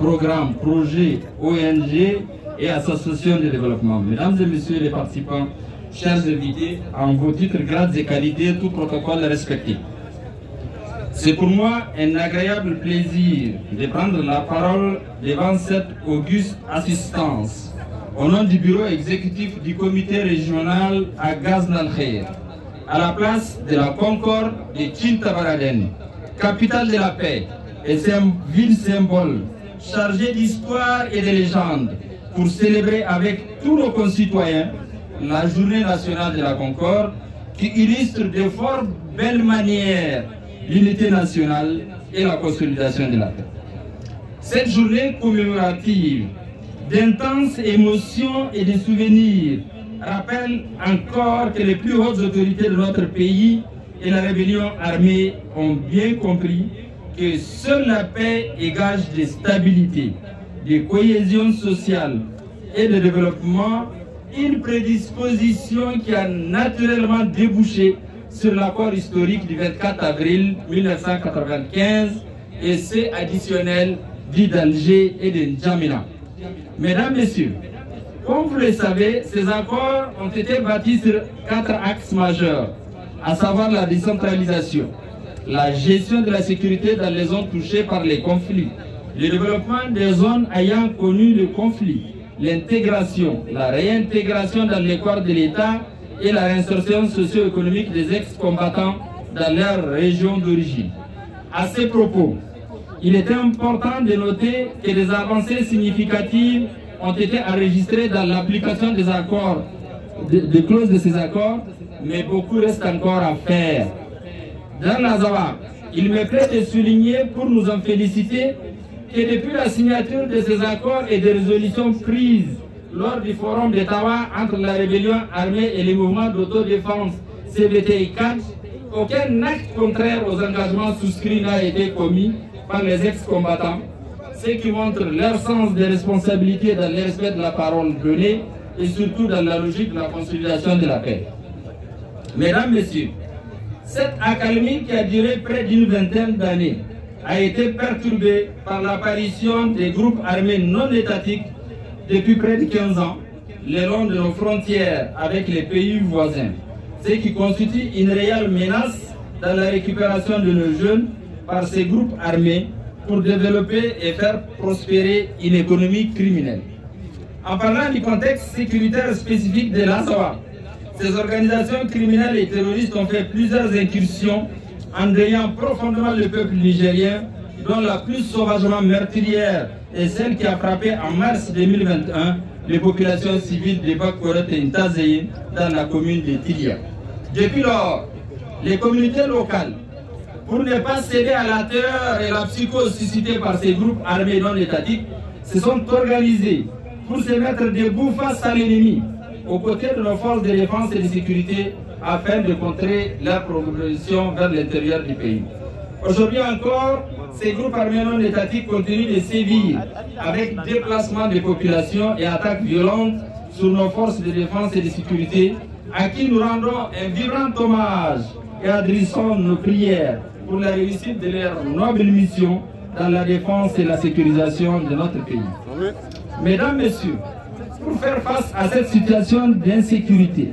programmes, projets, ONG et associations de développement. Mesdames et messieurs les participants, chers invités, en vos titres, grades et qualités, tout protocole respecté. C'est pour moi un agréable plaisir de prendre la parole devant cette auguste assistance au nom du bureau exécutif du comité régional à Ghazna El-Khair, à la place de la Concorde de Tintabaraden, capitale de la paix et ville symbole chargée d'histoire et de légendes, pour célébrer avec tous nos concitoyens la journée nationale de la Concorde qui illustre de fort belles manières l'unité nationale et la consolidation de la paix. Cette journée commémorative d'intenses émotions et de souvenirs rappelle encore que les plus hautes autorités de notre pays et la rébellion armée ont bien compris que seule la paix est gage de stabilité, de cohésion sociale et de développement, une prédisposition qui a naturellement débouché sur l'accord historique du 24 avril 1995 et ceux additionnels dits d'Alger et de N'Djamena. Mesdames, Messieurs, comme vous le savez, ces accords ont été bâtis sur 4 axes majeurs, à savoir la décentralisation, la gestion de la sécurité dans les zones touchées par les conflits, le développement des zones ayant connu le conflit, l'intégration, la réintégration dans les corps de l'État et la réinsertion socio-économique des ex-combattants dans leur région d'origine. À ces propos, il est important de noter que des avancées significatives ont été enregistrées dans l'application des accords, des clauses de ces accords, mais beaucoup reste encore à faire. Dans l'Azawad, il me plaît de souligner, pour nous en féliciter, que depuis la signature de ces accords et des résolutions prises lors du forum d'Ottawa entre la rébellion armée et les mouvements d'autodéfense CBTI 4, aucun acte contraire aux engagements souscrits n'a été commis par les ex-combattants, ce qui montre leur sens des responsabilités dans le respect de la parole donnée et surtout dans la logique de la consolidation de la paix. Mesdames, Messieurs, cette accalmie qui a duré près d'une vingtaine d'années a été perturbée par l'apparition des groupes armés non étatiques depuis près de 15 ans, le long de nos frontières avec les pays voisins, ce qui constitue une réelle menace dans la récupération de nos jeunes par ces groupes armés pour développer et faire prospérer une économie criminelle. En parlant du contexte sécuritaire spécifique de l'Azawad, ces organisations criminelles et terroristes ont fait plusieurs incursions endeuillant profondément le peuple nigérien, dont la plus sauvagement meurtrière est celle qui a frappé en mars 2021 les populations civiles de Bakkoret et Ntazeyin dans la commune de Tilia. Depuis lors, les communautés locales, pour ne pas céder à la terreur et la psychose suscitée par ces groupes armés non étatiques, se sont organisées pour se mettre debout face à l'ennemi, aux côtés de nos forces de défense et de sécurité, afin de contrer leur progression vers l'intérieur du pays. Aujourd'hui encore, ces groupes armés non étatiques continuent de sévir avec déplacement des populations et attaques violentes sur nos forces de défense et de sécurité, à qui nous rendons un vibrant hommage et adressons nos prières pour la réussite de leur noble mission dans la défense et la sécurisation de notre pays. Mesdames, Messieurs, pour faire face à cette situation d'insécurité,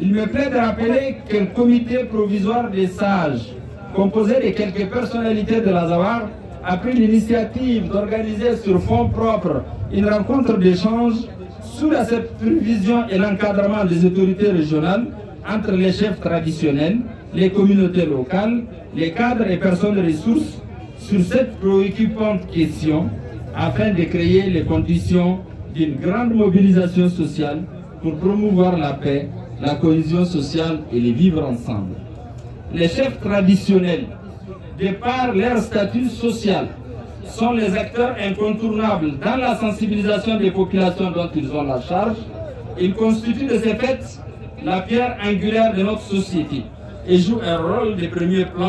il me plaît de rappeler que le comité provisoire des sages, composé de quelques personnalités de l'Azawad, a pris l'initiative d'organiser sur fonds propres une rencontre d'échange sous la supervision et l'encadrement des autorités régionales entre les chefs traditionnels, les communautés locales, les cadres et personnes de ressources sur cette préoccupante question afin de créer les conditions d'une grande mobilisation sociale pour promouvoir la paix, la cohésion sociale et les vivre ensemble. Les chefs traditionnels, de par leur statut social, sont les acteurs incontournables dans la sensibilisation des populations dont ils ont la charge. Ils constituent de ce fait la pierre angulaire de notre société et jouent un rôle de premier plan